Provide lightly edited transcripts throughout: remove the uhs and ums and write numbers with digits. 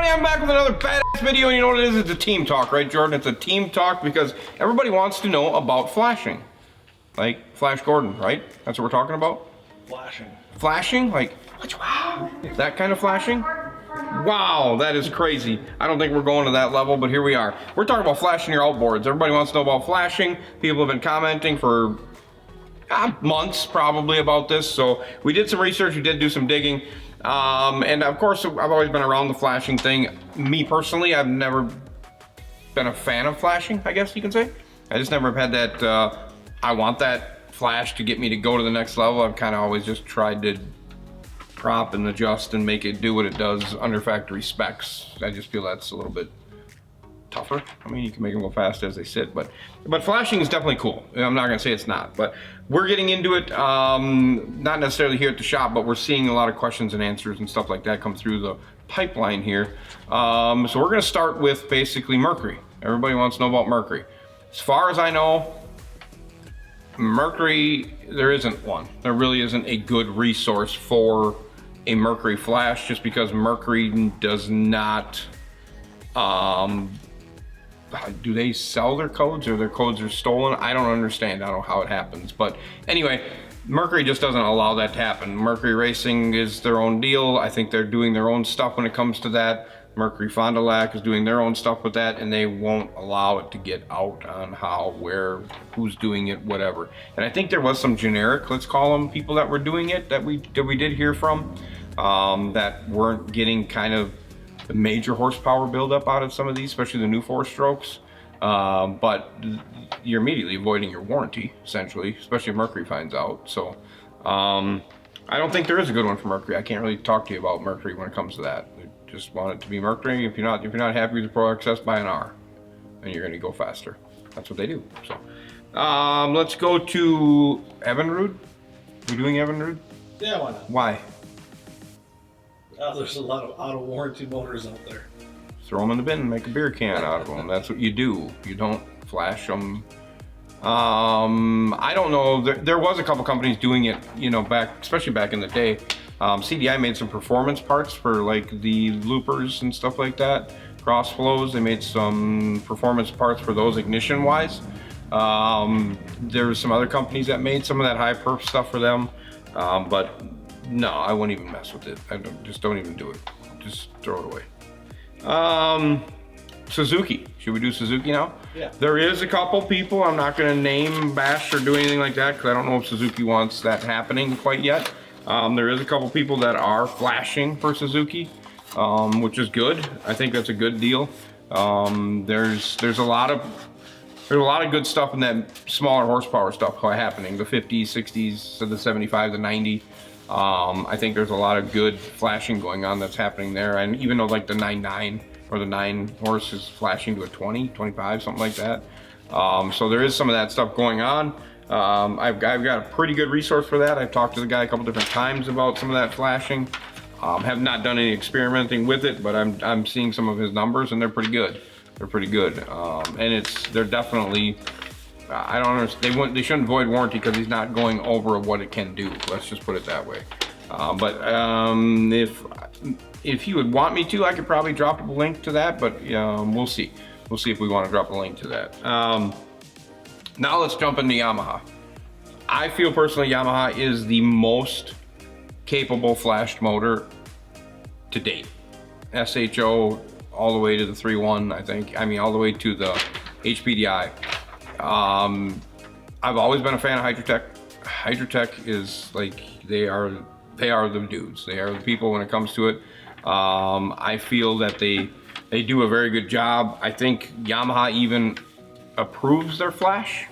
everybody, I'm back with another badass video, and you know what it is? It's a team talk, right, Jordan? It's a team talk because everybody wants to know about flashing. Like Flash Gordon, right? That's what we're talking about? Flashing. Flashing? Like, wow, that kind of flashing? Wow, that is crazy. I don't think we're going to that level, but here we are. We're talking about flashing your outboards. Everybody wants to know about flashing. People have been commenting for months probably about this, so we did some research, we did do some digging. And of course, I've always been around the flashing thing. Me personally, I've never been a fan of flashing, I guess you can say. I just never had that, I want that flash to get me to go to the next level. I've kind of always just tried to prop and adjust and make it do what it does under factory specs. I just feel that's a little bit tougher. I mean, you can make them go fast as they sit, but flashing is definitely cool. I'm not gonna say it's not, but we're getting into it, not necessarily here at the shop, but we're seeing a lot of questions and answers and stuff like that come through the pipeline here. So we're gonna start with basically Mercury. Everybody wants to know about Mercury. As far as I know, Mercury, there isn't one. There really isn't a good resource for a Mercury flash, just because Mercury does not, do they sell their codes or their codes are stolen? I don't understand. I don't know how it happens. But anyway, Mercury just doesn't allow that to happen. Mercury Racing is their own deal. I think they're doing their own stuff when it comes to that. Mercury Fond du Lac is doing their own stuff with that, and they won't allow it to get out on how, where, who's doing it, whatever. And I think there was some generic, let's call them, people that were doing it that we did hear from, that weren't getting kind of the major horsepower buildup out of some of these, especially the new 4-strokes. But you're immediately avoiding your warranty, essentially, especially if Mercury finds out. So I don't think there is a good one for Mercury. I can't really talk to you about Mercury when it comes to that. I just want it to be Mercury. If you're not happy with the Pro XS, buy an R, and you're gonna go faster. That's what they do. So let's go to Evinrude. We doing Evinrude? Yeah, why not? Why? There's a lot of out of warranty motors out there. Throw them in the bin and make a beer can out of them. That's what you do. You don't flash them. I don't know. There was a couple companies doing it, you know, especially back in the day. CDI made some performance parts for like the loopers and stuff like that. Cross flows. They made some performance parts for those ignition wise. There was some other companies that made some of that high perf stuff for them. But no, I wouldn't even mess with it. Just don't even do it. Just throw it away. Suzuki. Should we do Suzuki now? Yeah. There is a couple people, I'm not gonna name, bash, or do anything like that, because I don't know if Suzuki wants that happening quite yet. There is a couple people that are flashing for Suzuki, which is good. I think that's a good deal. There's a lot of good stuff in that smaller horsepower stuff happening, the 50s, 60s, to the 75, the 90. I think there's a lot of good flashing going on that's happening there. And even though like the 9.9 or the 9 horse is flashing to a 20, 25, something like that. So there is some of that stuff going on. I've got a pretty good resource for that. I've talked to the guy a couple different times about some of that flashing. Have not done any experimenting with it, but I'm seeing some of his numbers and they're pretty good. They're pretty good. And they're definitely, I don't understand. They shouldn't void warranty because he's not going over what it can do. Let's just put it that way. But if you would want me to, I could probably drop a link to that. But we'll see. We'll see if we want to drop a link to that. Now let's jump into Yamaha. I feel personally Yamaha is the most capable flashed motor to date. SHO all the way to the 3.1, I think. I mean, all the way to the HPDI. I've always been a fan of Hydrotech. Hydrotech is like, they are the dudes. They are the people when it comes to it. I feel that they do a very good job. I think Yamaha even approves their flash.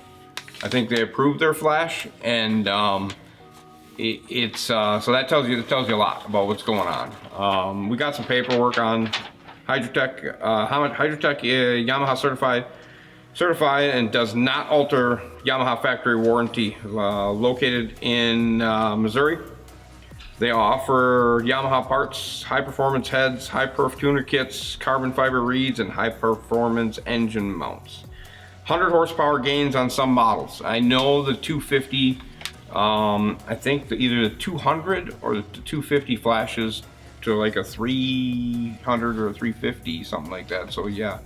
I think they approve their flash, and so that tells you a lot about what's going on. We got some paperwork on Hydrotech. Hydrotech Yamaha certified and does not alter Yamaha factory warranty. Located in Missouri. They offer Yamaha parts, high performance heads, high perf tuner kits, carbon fiber reeds, and high performance engine mounts. 100 horsepower gains on some models. I know the 250, I think either the 200 or the 250 flashes to like a 300 or a 350, something like that. So yeah,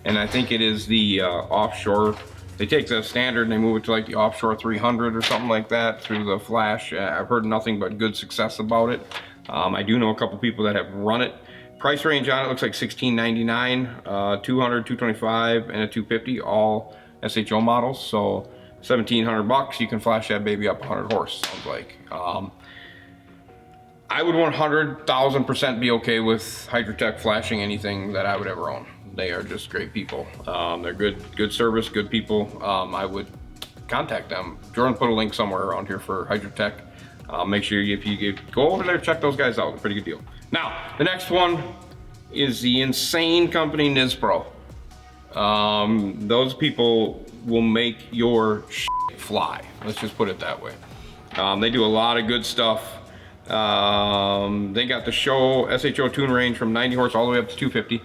and I think it is the offshore. They take the standard and they move it to like the offshore 300 or something like that through the Flash. I've heard nothing but good success about it. I do know a couple people that have run it. Price range on it looks like $16.99, 200, 225, and a 250, all SHO models. So 1,700 bucks, you can flash that baby up 100 horse, sounds like. I would 100,000% be okay with Hydrotech flashing anything that I would ever own. They are just great people. They're good service, good people. I would contact them. Jordan put a link somewhere around here for Hydrotech. Make sure if you go over there, check those guys out. They're a pretty good deal. Now, the next one is the insane company Nizpro. Those people will make your shit fly. Let's just put it that way. They do a lot of good stuff. They got the SHO tune range from 90 horse all the way up to 250.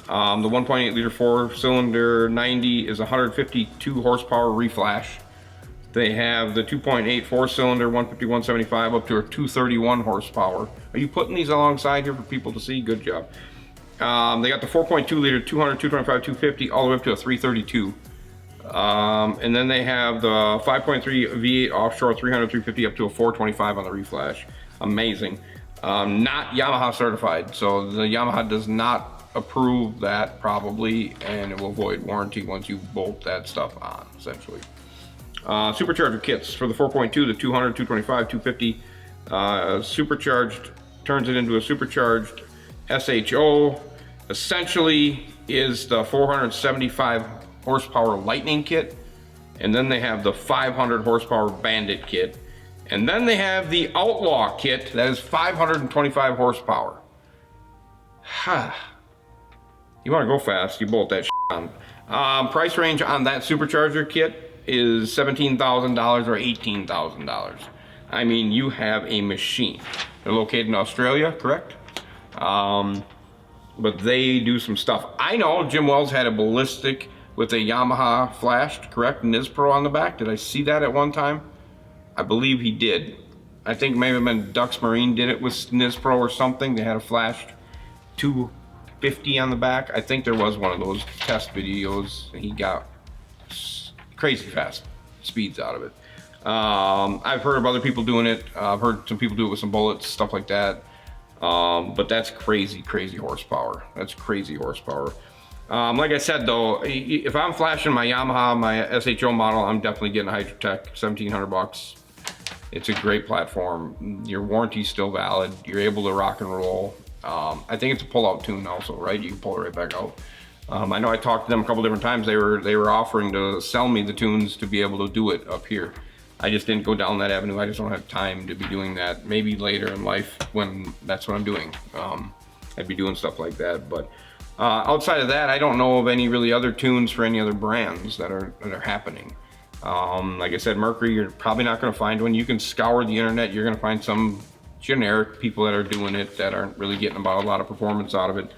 The 1.8 liter 4-cylinder 90 is 152 horsepower reflash. They have the 2.8 4-cylinder 150, 175 up to a 231 horsepower. Are you putting these alongside here for people to see? Good job. They got the 4.2 liter 200, 225, 250 all the way up to a 332. And then they have the 5.3 V8 offshore 300, 350 up to a 425 on the reflash. Amazing. Not Yamaha certified, so the Yamaha does not approve that probably, and it will void warranty once you bolt that stuff on, essentially. Supercharger kits for the 4.2, the 200, 225, 250. Supercharged turns it into a supercharged SHO. Essentially is the 475 horsepower Lightning kit, and then they have the 500 horsepower Bandit kit, and then they have the Outlaw kit that is 525 horsepower. You want to go fast, you bolt that shit on. Price range on that supercharger kit is $17,000 or $18,000. I mean, you have a machine. They're located in Australia, correct? But they do some stuff. I know Jim Wells had a ballistic with a Yamaha flashed, correct? Nizpro on the back. Did I see that at one time? I believe he did. I think maybe been Ducks Marine did it with Nizpro or something. They had a flashed 250 on the back. I think there was one of those test videos. He got crazy fast speeds out of it. I've heard of other people doing it. I've heard some people do it with some bullets, stuff like that. But that's crazy horsepower. That's crazy horsepower. Like I said though, if I'm flashing my Yamaha, my SHO model, I'm definitely getting a Hydrotech, 1,700 bucks. It's a great platform. Your warranty's still valid. You're able to rock and roll. I think it's a pull-out tune also, right? You can pull it right back out. I know I talked to them a couple different times. They were offering to sell me the tunes to be able to do it up here. I just didn't go down that avenue. I just don't have time to be doing that. Maybe later in life when that's what I'm doing. I'd be doing stuff like that. But outside of that, I don't know of any really other tunes for any other brands that are happening. Like I said, Mercury, you're probably not going to find one. You can scour the internet. You're going to find some generic people that are doing it that aren't really getting about a lot of performance out of it.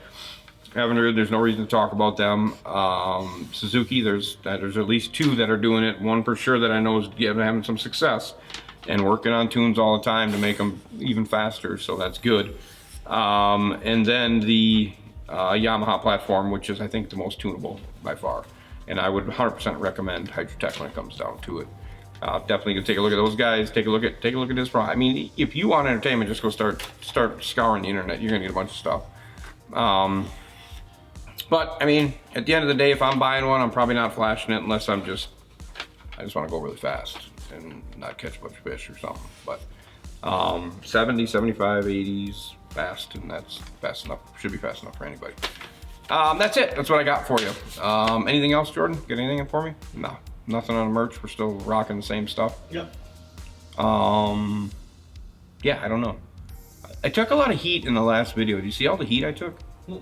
Evinrude, there's no reason to talk about them. Suzuki, there's at least two that are doing it. One for sure that I know is having some success and working on tunes all the time to make them even faster, so that's good. And then the Yamaha platform, which is I think the most tunable by far. And I would 100% recommend Hydrotech when it comes down to it. Definitely gonna take a look at those guys. Take a look at this product. I mean, if you want entertainment, just go start scouring the internet. You're gonna get a bunch of stuff. But I mean, at the end of the day, if I'm buying one, I'm probably not flashing it unless I just want to go really fast and not catch a bunch of fish or something. But 70, 75, 80s fast, and that's fast enough. Should be fast enough for anybody. That's it. That's what I got for you. Anything else, Jordan? Get anything in for me? No, nothing on the merch. We're still rocking the same stuff. Yep. Yeah, I don't know. I took a lot of heat in the last video. Do you see all the heat I took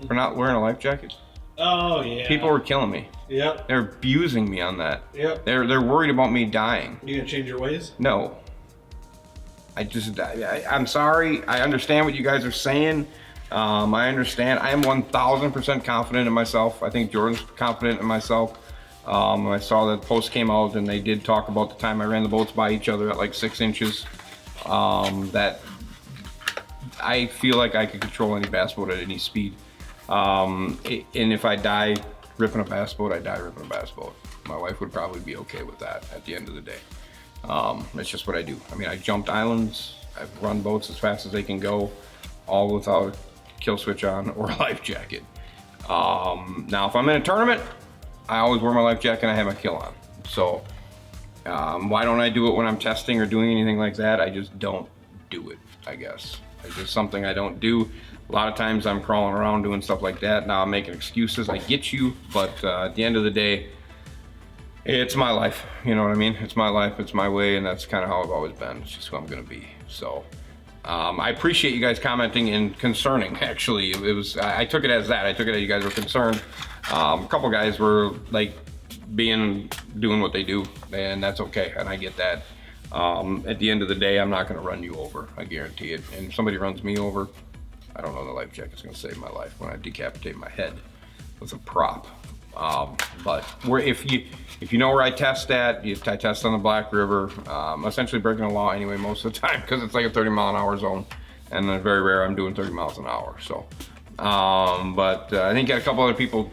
for not wearing a life jacket? Oh yeah. People were killing me. Yep. They're abusing me on that. Yep. They're worried about me dying. You gonna change your ways? No. I'm sorry. I understand what you guys are saying. I understand. I am 1,000% confident in myself. I think Jordan's confident in myself. I saw that post came out and they did talk about the time I ran the boats by each other at like 6 inches. That I feel like I could control any bass boat at any speed. And if I die ripping a bass boat, I die ripping a bass boat. My wife would probably be okay with that at the end of the day. It's just what I do. I mean, I jumped islands, I've run boats as fast as they can go, all without a kill switch on or a life jacket. Now, if I'm in a tournament, I always wear my life jacket and I have my kill on. So why don't I do it when I'm testing or doing anything like that? I just don't do it, I guess. It's just something I don't do. A lot of times I'm crawling around doing stuff like that. Now I'm making excuses, I get you, but at the end of the day, it's my life, you know what I mean? It's my life, it's my way, and that's kind of how I've always been. It's just who I'm gonna be. So I appreciate you guys commenting and concerning, actually. I took it as that. I took it as you guys were concerned. A couple guys were like doing what they do, and that's okay, and I get that. At the end of the day, I'm not gonna run you over, I guarantee it. And if somebody runs me over, I don't know the life jacket's gonna save my life when I decapitate my head with a prop. But if you know where I test at, I test on the Black River. Essentially breaking the law anyway most of the time because it's like a 30-mile-an-hour zone, and then very rare I'm doing 30 miles an hour. So, but I think I got a couple other people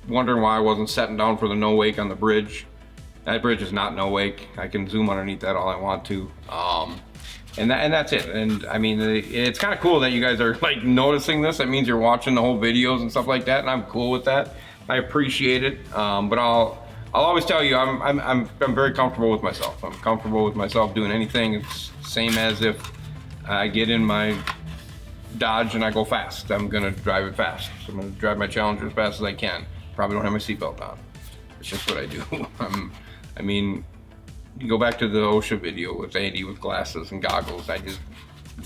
wondering why I wasn't setting down for the no wake on the bridge. That bridge is not no wake. I can zoom underneath that all I want to. And that's it. And I mean, it's kind of cool that you guys are like noticing this. That means you're watching the whole videos and stuff like that, and I'm cool with that. I appreciate it, but I'll always tell you I'm very comfortable with myself. I'm comfortable with myself doing anything. It's same as if I get in my Dodge and I go fast. I'm gonna drive it fast. So I'm gonna drive my Challenger as fast as I can. Probably don't have my seatbelt on. It's just what I do. I mean, you go back to the OSHA video with Andy with glasses and goggles. I just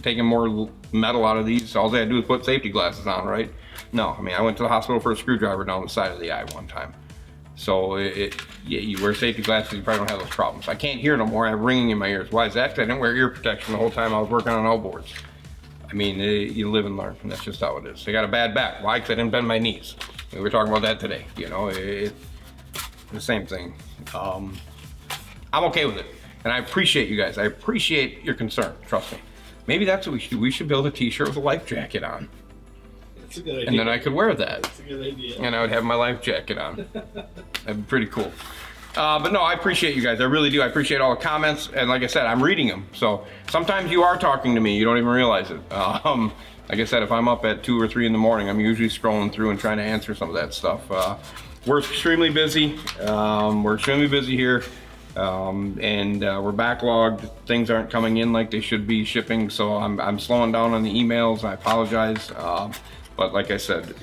taking more metal out of these. All they had to do was put safety glasses on, right? No, I mean, I went to the hospital for a screwdriver down the side of the eye one time. So yeah, you wear safety glasses, you probably don't have those problems. I can't hear no more, I have ringing in my ears. Why is that? Because I didn't wear ear protection the whole time I was working on outboards. I mean, you live and learn, and that's just how it is. I got a bad back. Why? Because I didn't bend my knees. We were talking about that today. You know, it's the same thing. I'm okay with it, and I appreciate you guys. I appreciate your concern, trust me. Maybe that's what we should do. We should build a t-shirt with a life jacket on. That's a good idea. And then I could wear that. That's a good idea. And I would have my life jacket on. That'd be pretty cool. But no, I appreciate you guys. I really do. I appreciate all the comments. And like I said, I'm reading them. So sometimes you are talking to me. You don't even realize it. Like I said, if I'm up at 2 or 3 in the morning, I'm usually scrolling through and trying to answer some of that stuff. We're extremely busy. We're extremely busy here. And we're backlogged. Things aren't coming in like they should be shipping. So I'm slowing down on the emails. I apologize. But like I said,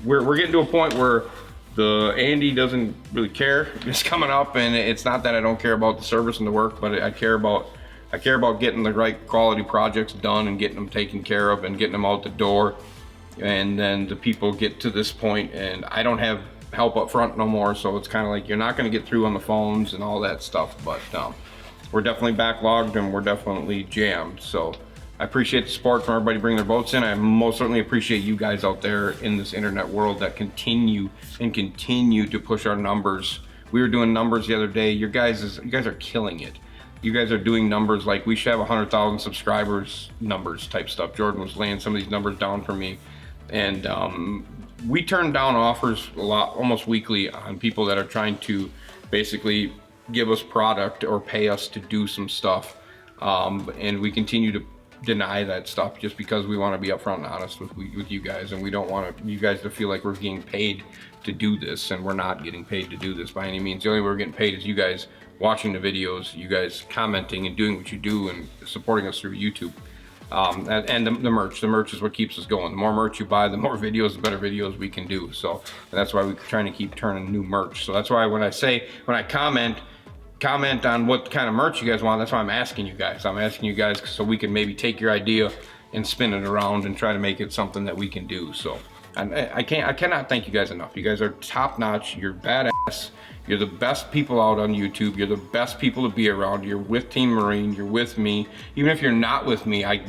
we're getting to a point where the Andy doesn't really care. It's coming up, and it's not that I don't care about the service and the work, but I care about getting the right quality projects done and getting them taken care of and getting them out the door. And then the people get to this point, and I don't have help up front no more, so it's kind of like you're not going to get through on the phones and all that stuff. But we're definitely backlogged and we're definitely jammed. So I appreciate the support from everybody bringing their boats in. I most certainly appreciate you guys out there in this internet world that continue to push our numbers. We were doing numbers the other day. You guys are killing it. You guys are doing numbers like we should have 100,000 subscribers numbers type stuff. Jordan was laying some of these numbers down for me, and we turn down offers a lot, almost weekly, on people that are trying to basically give us product or pay us to do some stuff, and we continue to deny that stuff just because we want to be upfront and honest with you guys, and we don't want you guys to feel like we're getting paid to do this, and we're not getting paid to do this by any means. The only way we're getting paid is you guys watching the videos, you guys commenting and doing what you do and supporting us through YouTube. And the merch. The merch is what keeps us going. The more merch you buy, the more videos, the better videos we can do. So that's why we're trying to keep turning new merch. So that's why when I comment on what kind of merch you guys want, that's why I'm asking you guys. I'm asking you guys so we can maybe take your idea and spin it around and try to make it something that we can do. So I cannot thank you guys enough. You guys are top notch. You're badass. You're the best people out on YouTube. You're the best people to be around. You're with Team Marine. You're with me. Even if you're not with me, I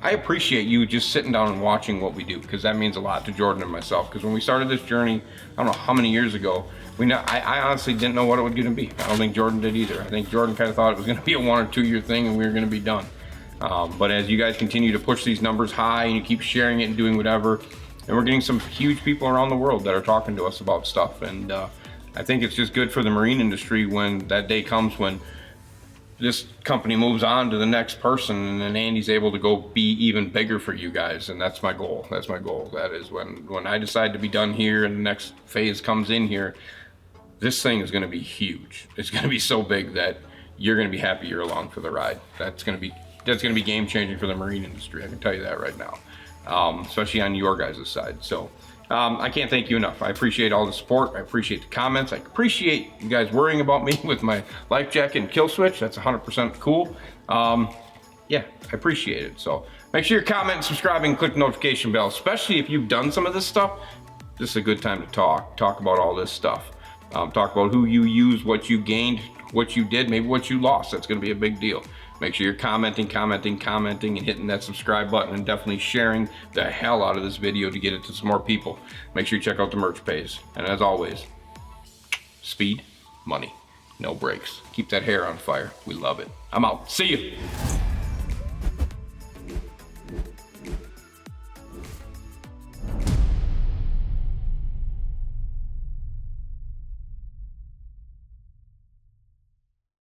appreciate you just sitting down and watching what we do, because that means a lot to Jordan and myself. Because when we started this journey, I don't know how many years ago, I honestly didn't know what it was going to be. I don't think Jordan did either. I think Jordan kind of thought it was going to be a 1 or 2 year thing and we were going to be done. But as you guys continue to push these numbers high and you keep sharing it and doing whatever, and we're getting some huge people around the world that are talking to us about stuff. And I think it's just good for the marine industry when that day comes when this company moves on to the next person, and then Andy's able to go be even bigger for you guys. And that's my goal. That's my goal. That is when I decide to be done here and the next phase comes in here, this thing is going to be huge. It's going to be so big that you're going to be happy you're along for the ride. That's going to be game changing for the marine industry. I can tell you that right now, especially on your guys' side. So I can't thank you enough. I appreciate all the support. I appreciate the comments. I appreciate you guys worrying about me with my life jacket and kill switch. That's 100% cool. Yeah, I appreciate it. So make sure you're commenting, subscribing, and click the notification bell, especially if you've done some of this stuff. This is a good time to talk about all this stuff. Talk about who you use, what you gained, what you did, maybe what you lost. That's going to be a big deal. Make sure you're commenting, and hitting that subscribe button, and definitely sharing the hell out of this video to get it to some more people. Make sure you check out the merch page. And as always, speed, money, no brakes. Keep that hair on fire. We love it. I'm out. See you.